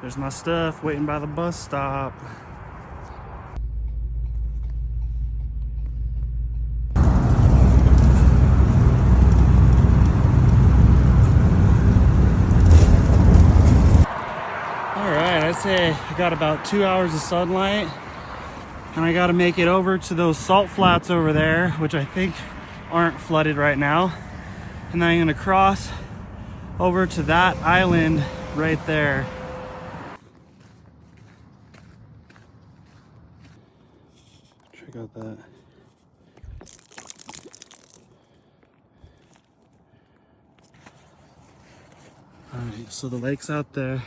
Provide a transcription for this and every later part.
There's my stuff waiting by the bus stop. Alright, I'd say I got about 2 hours of sunlight, and I gotta make it over to those salt flats over there, which I think aren't flooded right now. And then I'm gonna cross over to that island right there. Check out that. Alright, so the lake's out there.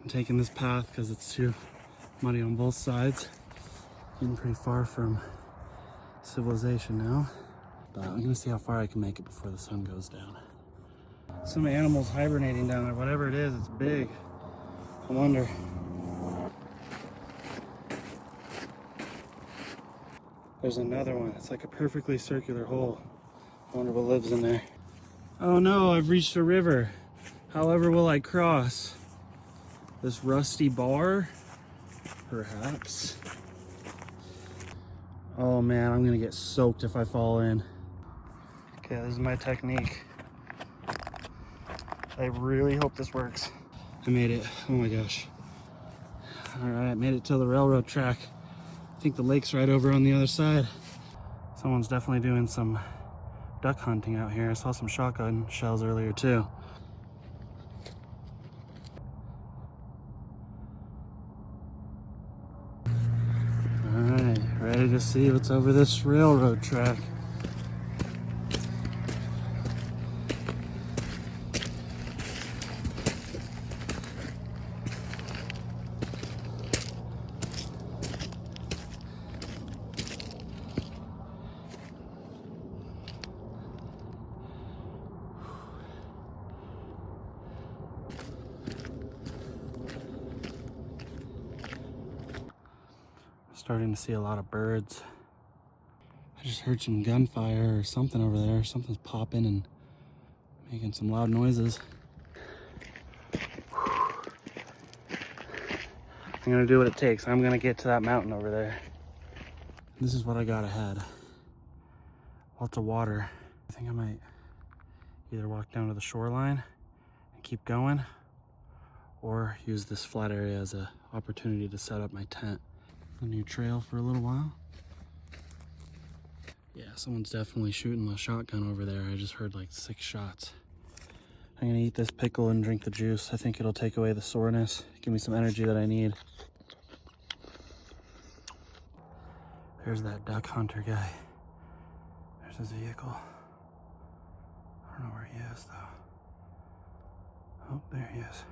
I'm taking this path because it's too muddy on both sides. Getting pretty far from civilization now. But I'm gonna see how far I can make it before the sun goes down. Some animals hibernating down there. Whatever it is, it's big. I wonder. There's another one. It's like a perfectly circular hole. I wonder what lives in there. Oh no, I've reached a river. However will I cross? This rusty bar? Perhaps. Oh man, I'm gonna get soaked if I fall in. Okay, this is my technique. I really hope this works. I made it. Oh my gosh. All right, made it to the railroad track. I think the lake's right over on the other side. Someone's definitely doing some duck hunting out here. I saw some shotgun shells earlier too. All right, ready to see what's over this railroad track. Starting to see a lot of birds. I just heard some gunfire or something over there. Something's popping and making some loud noises. I'm gonna do what it takes. I'm gonna get to that mountain over there. This is what I got ahead. Lots of water. I think I might either walk down to the shoreline and keep going, or use this flat area as an opportunity to set up my tent. A new trail for a little while. Yeah, someone's definitely shooting a shotgun over there. I just heard like 6 shots. I'm gonna eat this pickle and drink the juice. I think it'll take away the soreness, give me some energy that I need. There's that duck hunter guy. There's his vehicle. I don't know where he is though. Oh, there he is.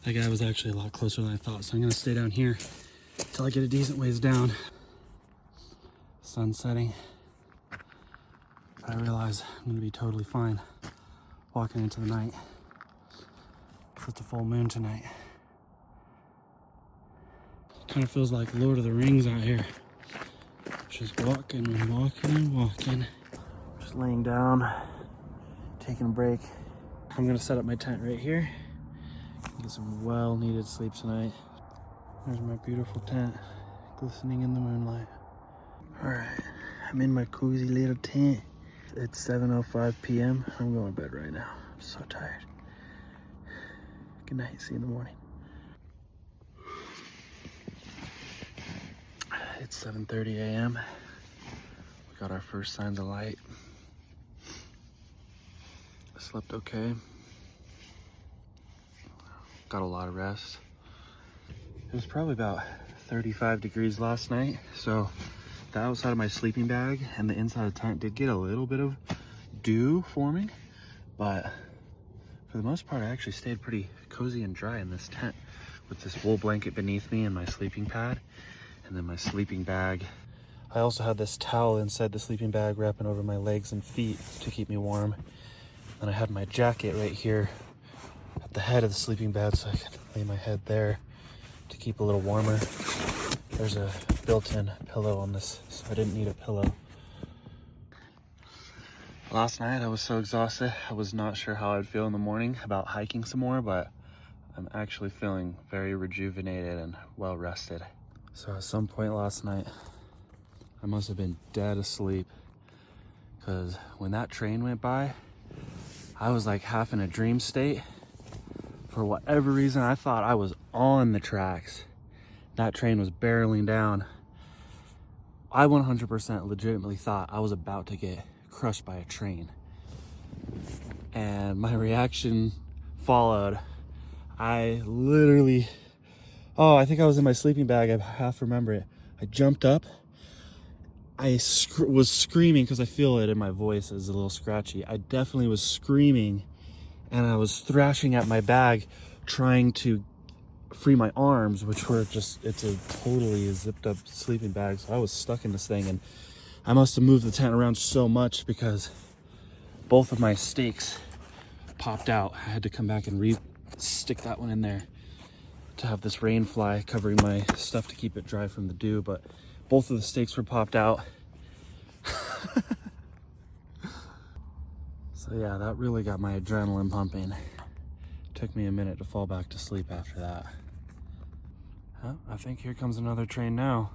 That guy was actually a lot closer than I thought, so I'm gonna stay down here until I get a decent ways down. Sun's setting. But I realize I'm gonna be totally fine walking into the night. It's a full moon tonight. Kind of feels like Lord of the Rings out here. Just walking and walking and walking. Just laying down, taking a break. I'm gonna set up my tent right here. Get some well-needed sleep tonight. There's my beautiful tent, glistening in the moonlight. All right, I'm in my cozy little tent. It's 7:05 p.m. I'm going to bed right now. I'm so tired. Good night, see you in the morning. It's 7:30 a.m. We got our first signs of light. I slept okay. Got a lot of rest. It was probably about 35 degrees last night, so the outside of my sleeping bag and the inside of the tent did get a little bit of dew forming, but for the most part I actually stayed pretty cozy and dry in this tent with this wool blanket beneath me and my sleeping pad and then my sleeping bag. I also had this towel inside the sleeping bag wrapping over my legs and feet to keep me warm. And I had my jacket right here at the head of the sleeping bag so I could lay my head there to keep a little warmer. There's a built-in pillow on this, so I didn't need a pillow. Last night I was so exhausted, I was not sure how I'd feel in the morning about hiking some more, but I'm actually feeling very rejuvenated and well rested. So at some point last night, I must have been dead asleep, because when that train went by, I was like half in a dream state. For whatever reason, I thought I was on the tracks. That train was barreling down. I 100% legitimately thought I was about to get crushed by a train. And my reaction followed. I literally, I think I was in my sleeping bag. I half remember it. I jumped up. I was screaming because I feel it in my voice. It's a little scratchy. I definitely was screaming, and I was thrashing at my bag, trying to free my arms, which were just, it's a totally zipped up sleeping bag. So I was stuck in this thing, and I must have moved the tent around so much because both of my stakes popped out. I had to come back and stick that one in there to have this rain fly covering my stuff to keep it dry from the dew, but both of the stakes were popped out. So yeah, that really got my adrenaline pumping. Took me a minute to fall back to sleep after that. I think here comes another train now.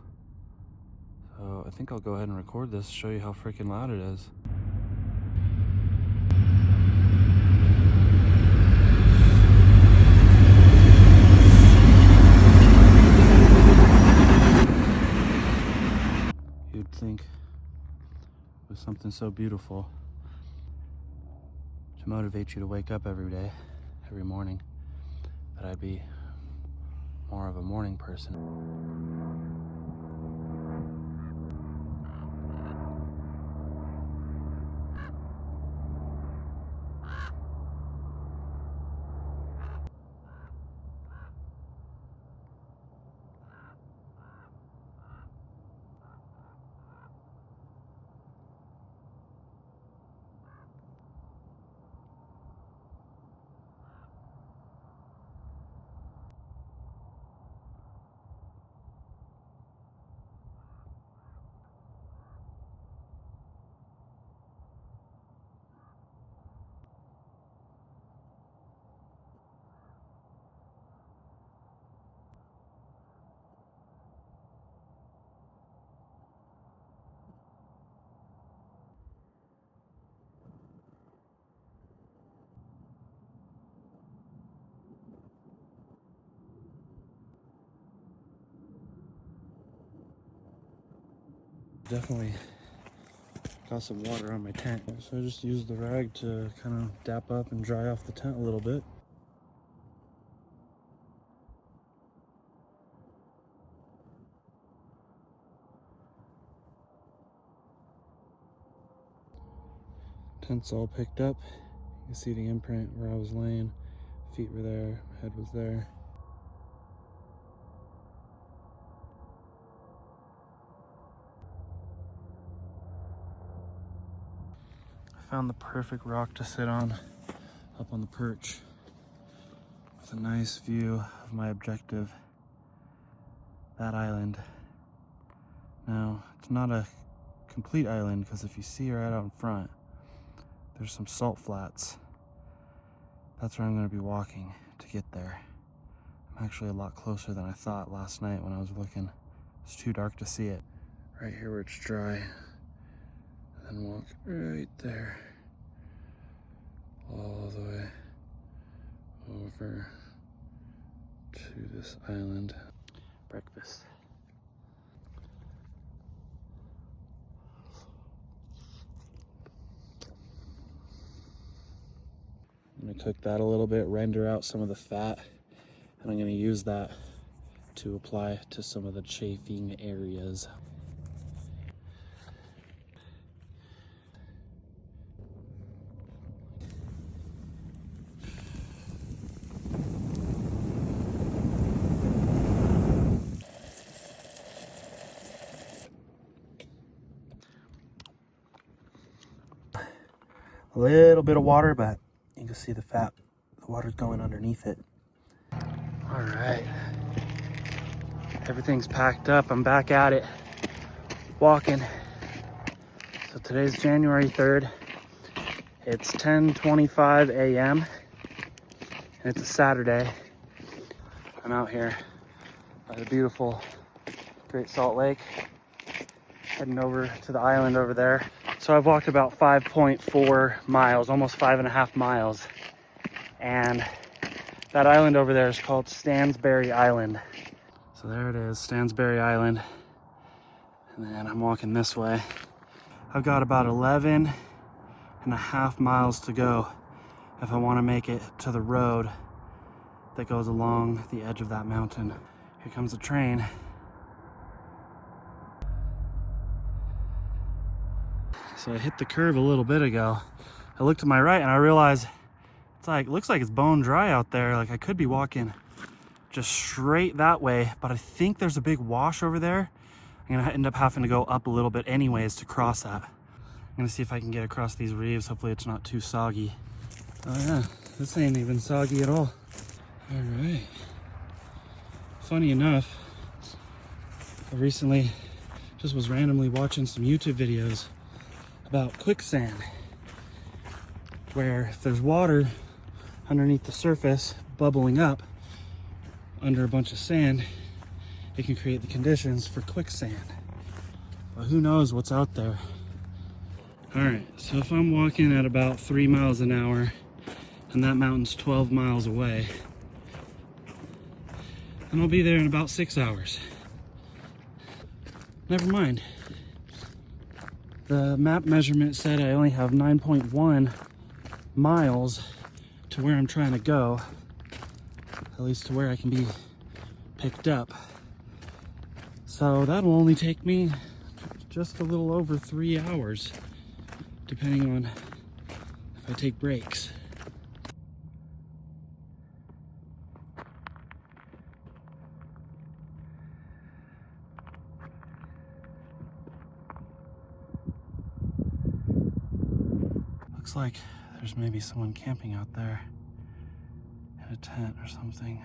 So I think I'll go ahead and record this, show you how freaking loud it is. You'd think with something so beautiful to motivate you to wake up every day, every morning, that I'd be more of a morning person. Definitely got some water on my tent, so I just used the rag to kind of dap up and dry off the tent a little bit. Tent's all picked up. You can see the imprint where I was laying. Feet were there, head was there. I found the perfect rock to sit on, up on the perch, with a nice view of my objective, that island. Now, it's not a complete island, because if you see right out in front, there's some salt flats. That's where I'm going to be walking to get there. I'm actually a lot closer than I thought last night when I was looking. It's too dark to see it. Right here where it's dry. And then walk right there. All the way over to this island. Breakfast. I'm going to cook that a little bit, render out some of the fat, and I'm going to use that to apply to some of the chafing areas. A little bit of water, but you can see the fat, the water's going underneath it. All right, everything's packed up. I'm back at it, walking. So today's January 3rd. It's 10:25 a.m. and it's a Saturday. I'm out here by the beautiful Great Salt Lake, heading over to the island over there. So I've walked about 5.4 miles, almost 5.5 miles. And that island over there is called Stansbury Island. So there it is, Stansbury Island. And then I'm walking this way. I've got about 11.5 miles to go if I want to make it to the road that goes along the edge of that mountain. Here comes the train. So I hit the curve a little bit ago. I looked to my right and I realized it's like, looks like it's bone dry out there. Like I could be walking just straight that way, but I think there's a big wash over there. I'm gonna end up having to go up a little bit anyways to cross that. I'm gonna see if I can get across these reefs. Hopefully it's not too soggy. Oh yeah, this ain't even soggy at all. All right. Funny enough, I recently just was randomly watching some YouTube videos about quicksand, where if there's water underneath the surface bubbling up under a bunch of sand, it can create the conditions for quicksand. But who knows what's out there. All right, so if I'm walking at about 3 miles an hour and that mountain's 12 miles away, then I'll be there in about 6 hours. Never mind. The map measurement said I only have 9.1 miles to where I'm trying to go, at least to where I can be picked up. So that'll only take me just a little over 3 hours, depending on if I take breaks. Looks like there's maybe someone camping out there in a tent or something.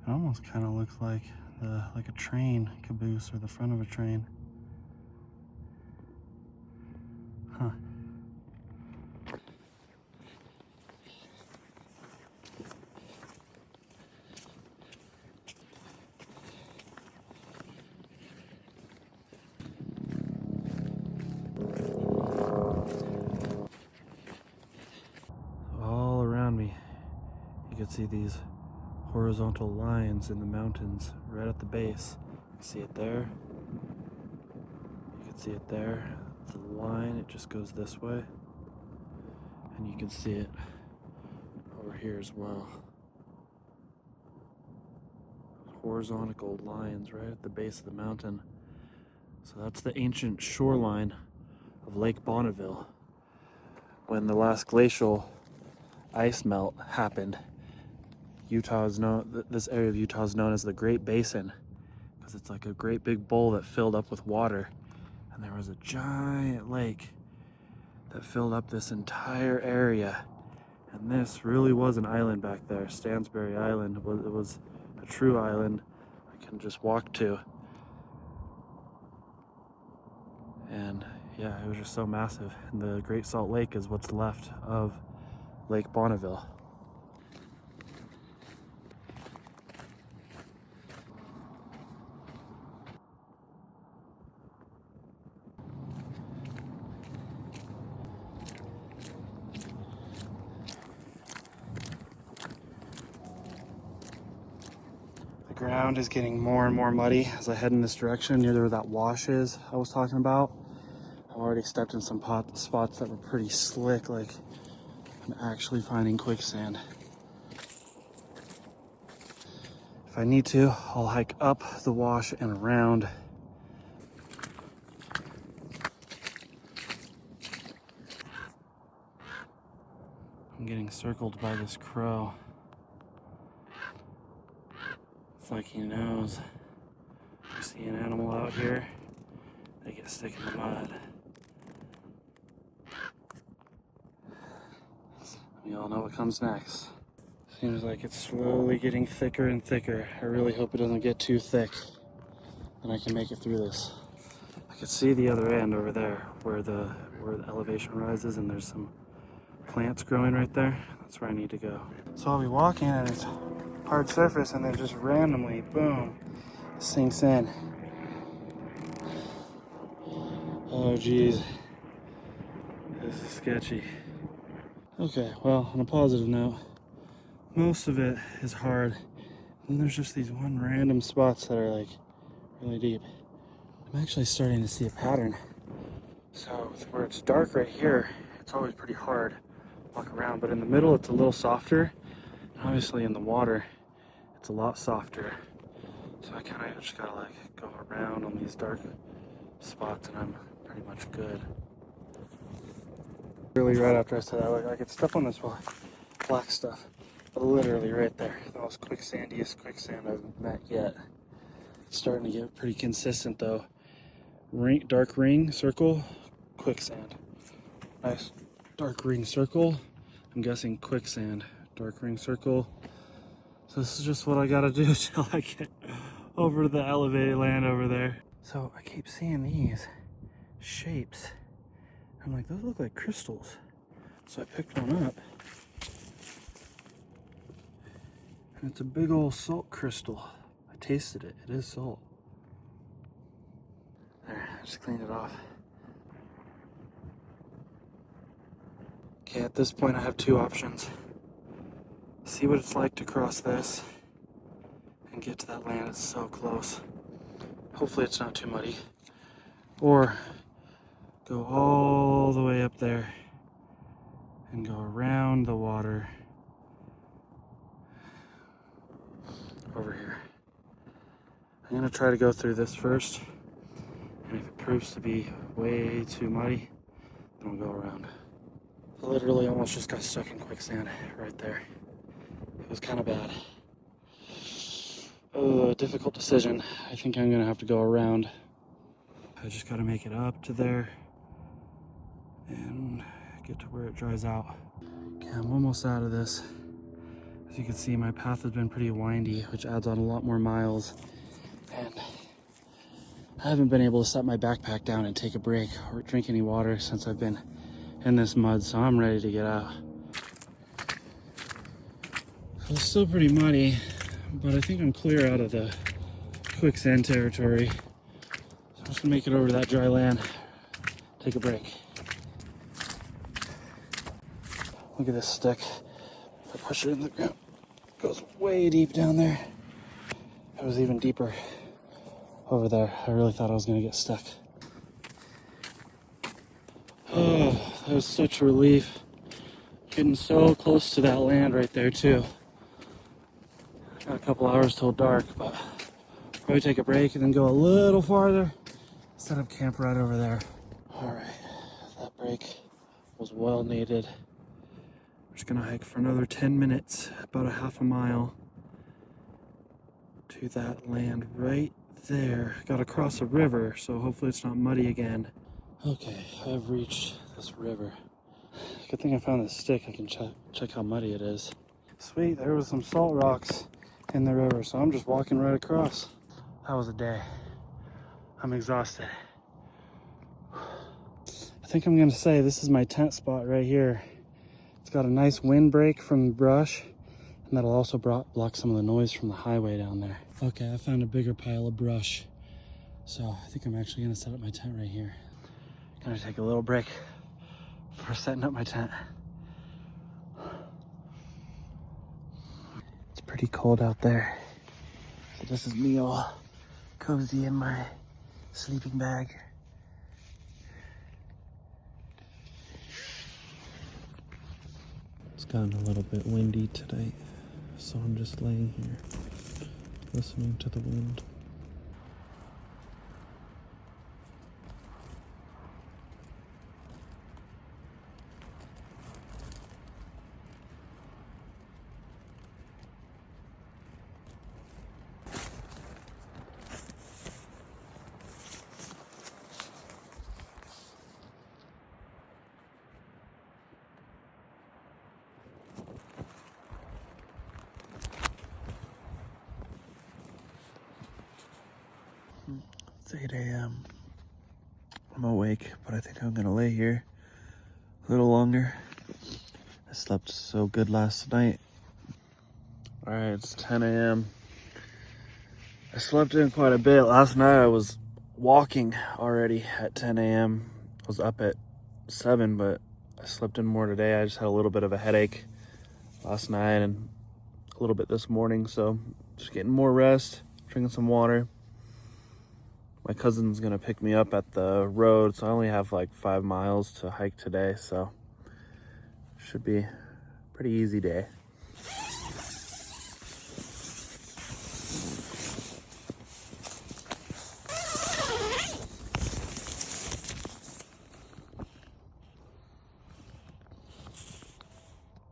It almost kind of looks like a train caboose or the front of a train. Huh. All around me, you can see these horizontal lines in the mountains right at the base. You see it there. You can see it there. The line, it just goes this way. And you can see it over here as well. Horizontal lines right at the base of the mountain. So that's the ancient shoreline of Lake Bonneville. When the last glacial ice melt happened, this area of Utah is known as the Great Basin, because it's like a great big bowl that filled up with water, and there was a giant lake that filled up this entire area. And this really was an island back there. Stansbury Island. It was a true island I can just walk to. And yeah, it was just so massive. And the Great Salt Lake is what's left of Lake Bonneville. The ground is getting more and more muddy as I head in this direction near where that wash is I was talking about. I've already stepped in some spots that were pretty slick, like I'm actually finding quicksand. If I need to, I'll hike up the wash and around. I'm getting circled by this crow. It's like he knows. You see an animal out here, they get stuck in the mud. We all know what comes next. Seems like it's slowly getting thicker and thicker. I really hope it doesn't get too thick and I can make it through this. I can see the other end over there where the elevation rises, and there's some plants growing right there. That's where I need to go. So I'll be walking and it's hard surface, and then just randomly, boom, sinks in. Oh geez, this is sketchy. Okay, well, on a positive note, most of it is hard, and there's just these one random spots that are like really deep. I'm actually starting to see a pattern. So where it's dark right here, it's always pretty hard to walk around, but in the middle it's a little softer, and obviously in the water it's a lot softer. So I kind of just gotta like go around on these dark spots and I'm pretty much good. Really right after I said that, I could step on this black stuff, but literally right there, the most quicksandiest quicksand I've met yet. It's starting to get pretty consistent though. Dark ring, circle, quicksand. Nice dark ring circle. I'm guessing quicksand. Dark ring circle. So this is just what I gotta do till I get over to the elevated land over there. So I keep seeing these shapes. I'm like, those look like crystals. So I picked one up. And it's a big old salt crystal. I tasted it. It is salt. There, I just cleaned it off. Okay, at this point I have two options. See what it's like to cross this and get to that land. It's so close. Hopefully it's not too muddy. Or go all the way up there and go around the water over here. I'm gonna try to go through this first, and if it proves to be way too muddy, then we'll go around. I literally almost just got stuck in quicksand right there. It was kind of bad. Oh, difficult decision. I think I'm gonna have to go around. I just gotta make it up to there and get to where it dries out. Okay, I'm almost out of this. As you can see, my path has been pretty windy, which adds on a lot more miles. And I haven't been able to set my backpack down and take a break or drink any water since I've been in this mud, so I'm ready to get out. It's still pretty muddy, but I think I'm clear out of the quicksand territory. So I'm just gonna make it over to that dry land, take a break. Look at this stick. If I push it in the ground, it goes way deep down there. It was even deeper over there. I really thought I was gonna get stuck. Oh, that was such a relief. Getting so close to that land right there too. Got a couple hours till dark, but probably take a break and then go a little farther. Set up camp right over there. All right, that break was well needed. I'm just gonna hike for another 10 minutes, about a half a mile to that land right there. Gotta cross a river, so hopefully it's not muddy again. Okay, I've reached this river. Good thing I found this stick. I can check how muddy it is. Sweet, there was some salt rocks in the river, so I'm just walking right across. That was a day. I'm exhausted. I think I'm gonna say this is my tent spot right here. It's got a nice windbreak from the brush, and that'll also block some of the noise from the highway down there. Okay, I found a bigger pile of brush, so I think I'm actually gonna set up my tent right here. Gonna take a little break for setting up my tent. It's pretty cold out there, so this is me all cozy in my sleeping bag. It's gotten a little bit windy today, so I'm just laying here listening to the wind. It's 8 a.m. I'm awake, but I think I'm gonna lay here a little longer. I slept so good last night. All right, it's 10 a.m. I slept in quite a bit. Last night I was walking already at 10 a.m. I was up at 7, but I slept in more today. I just had a little bit of a headache last night and a little bit this morning, so just getting more rest, drinking some water. My cousin's gonna pick me up at the road, so I only have like 5 miles to hike today, so should be a pretty easy day.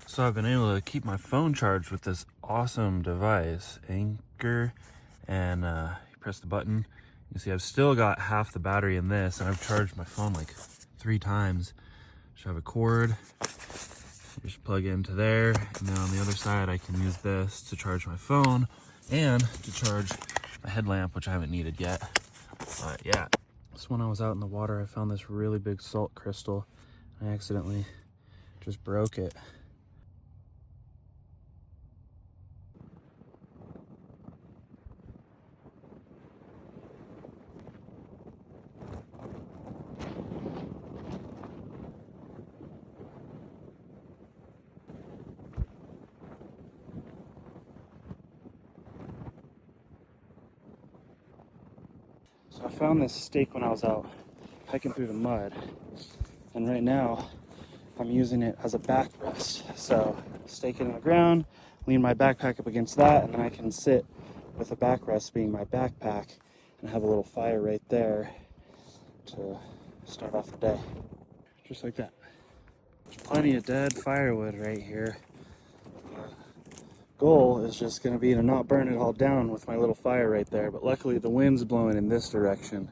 So I've been able to keep my phone charged with this awesome device, Anchor, and you press the button. You see I've still got half the battery in this, and I've charged my phone like 3 times. Just have a cord, just plug it into there, and then on the other side I can use this to charge my phone and to charge my headlamp, which I haven't needed yet. But yeah, just when I was out in the water, I found this really big salt crystal. I accidentally just broke it. So I found this stake when I was out hiking through the mud, and right now I'm using it as a backrest. So stake it in the ground, lean my backpack up against that, and then I can sit with a backrest being my backpack and have a little fire right there to start off the day. Just like that. There's plenty of dead firewood right here. Goal is just going to be to not burn it all down with my little fire right there, but luckily the wind's blowing in this direction,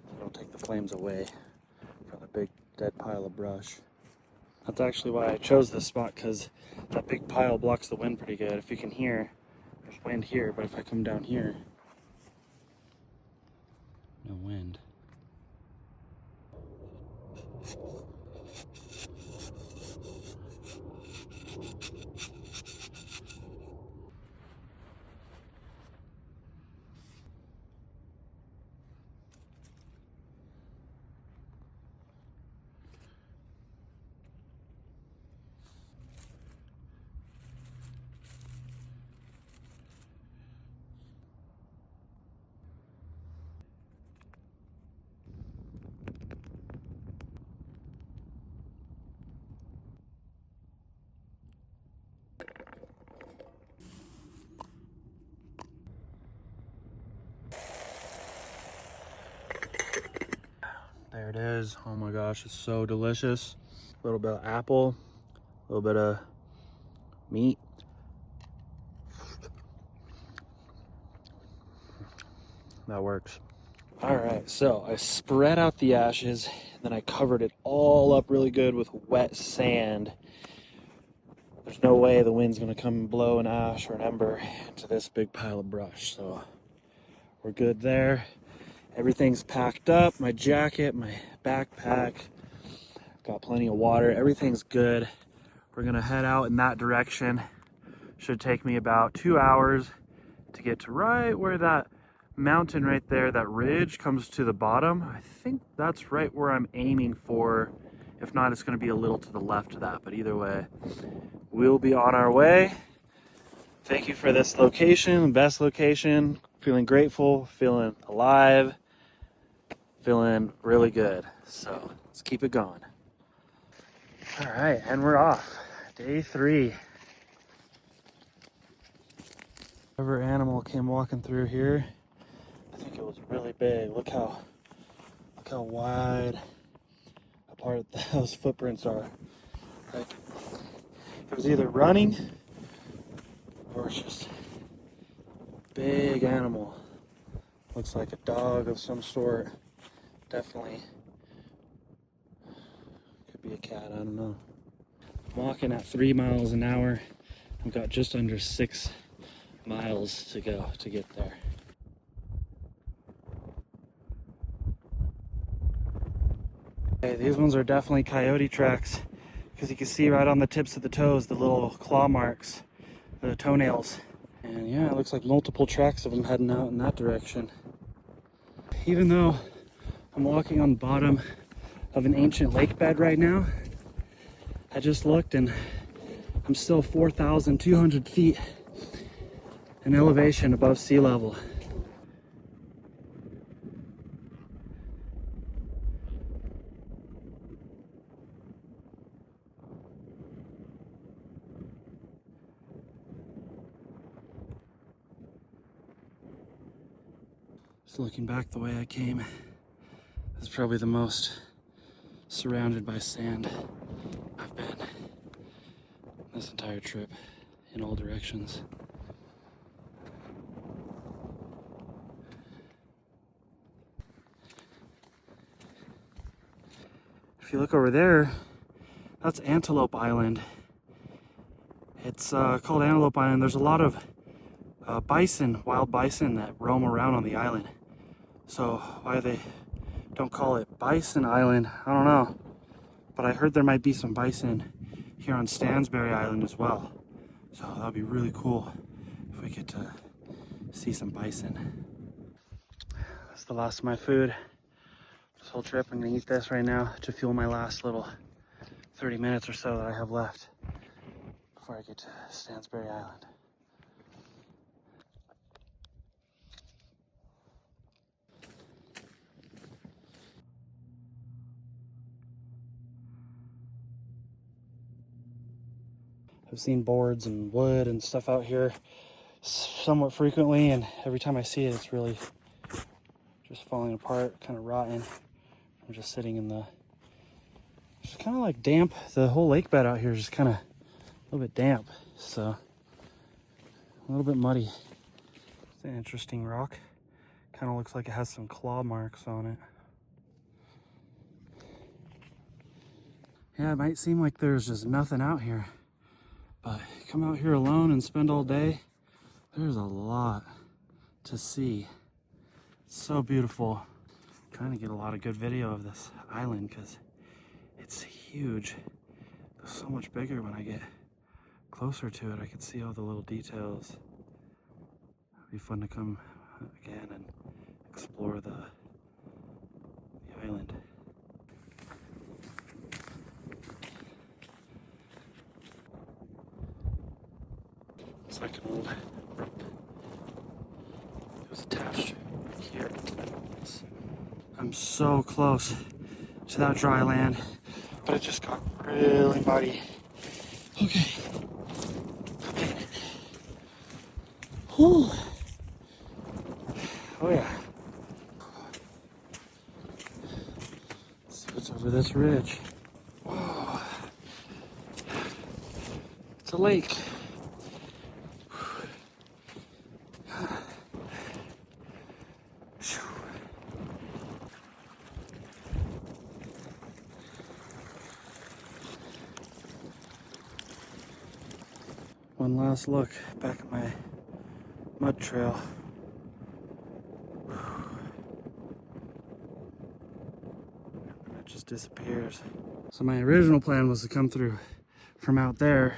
so it'll take the flames away from the big dead pile of brush. That's actually why I chose this spot, because that big pile blocks the wind pretty good. If you can hear, there's wind here, but if I come down here, no wind. There it is. Oh my gosh, it's so delicious. A little bit of apple, a little bit of meat. That works. All right, so I spread out the ashes, then I covered it all up really good with wet sand. There's no way the wind's gonna come and blow an ash or an ember into this big pile of brush, so we're good there. Everything's packed up, my jacket, my backpack, got plenty of water, everything's good. We're gonna head out in that direction. Should take me about 2 hours to get to right where that mountain right there, that ridge comes to the bottom. I think that's right where I'm aiming for. If not, it's gonna be a little to the left of that, but either way, we'll be on our way. Thank you for this location, best location. Feeling grateful, feeling alive, feeling really good. So let's keep it going. All right, and we're off. Day 3. Whatever animal came walking through here, I think it was really big. Look how wide apart those footprints are. Like, it was either running or it's just a big animal. Looks like a dog of some sort. Definitely could be a cat, I don't know. I'm walking at 3 miles an hour. I've got just under 6 miles to go to get there. Okay, these ones are definitely coyote tracks, because you can see right on the tips of the toes the little claw marks, the toenails. And yeah, it looks like multiple tracks of them heading out in that direction. Even though I'm walking on the bottom of an ancient lake bed right now, I just looked and I'm still 4,200 feet in elevation above sea level. Just looking back the way I came, it's probably the most surrounded by sand I've been this entire trip in all directions. If you look over there, that's Antelope Island. It's called Antelope Island. There's a lot of bison, wild bison that roam around on the island. So why they don't call it Bison Island, I don't know. But I heard there might be some bison here on Stansbury Island as well. So that would be really cool if we get to see some bison. That's the last of my food. This whole trip, I'm gonna eat this right now to fuel my last little 30 minutes or so that I have left before I get to Stansbury Island. I've seen boards and wood and stuff out here somewhat frequently, and every time I see it, it's really just falling apart, kind of rotten. I'm just sitting in the, it's kind of like damp. The whole lake bed out here is just kind of a little bit damp, so a little bit muddy. It's an interesting rock. Kind of looks like it has some claw marks on it. Yeah, it might seem like there's just nothing out here, but come out here alone and spend all day, there's a lot to see. It's so beautiful. I'm trying to get a lot of good video of this island because it's huge. It's so much bigger when I get closer to it. I can see all the little details. It'd be fun to come again and explore the island. It's like an old rope. It was attached here to the walls. I'm so close to that dry land, but it just got really muddy. Okay. Whew. Oh yeah. Let's see what's over this ridge. Whoa. It's a lake. One last look back at my mud trail. And it just disappears. So my original plan was to come through from out there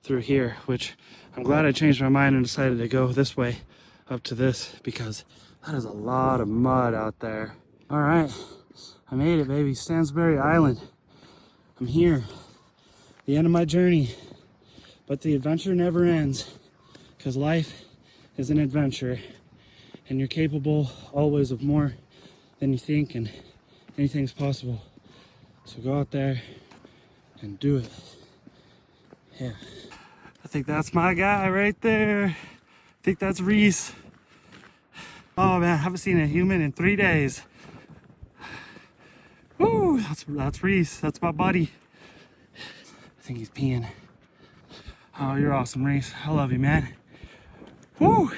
through here, which I'm glad I changed my mind and decided to go this way up to this because that is a lot of mud out there. All right, I made it, baby. Stansbury Island. I'm here. The end of my journey. But the adventure never ends, because life is an adventure, and you're capable always of more than you think, and anything's possible. So go out there and do it. Yeah. I think that's my guy right there. I think that's Reese. Oh man, I haven't seen a human in 3 days. Woo, that's Reese. That's my buddy. I think he's peeing. Oh, you're awesome, Reese. I love you, man. Woo!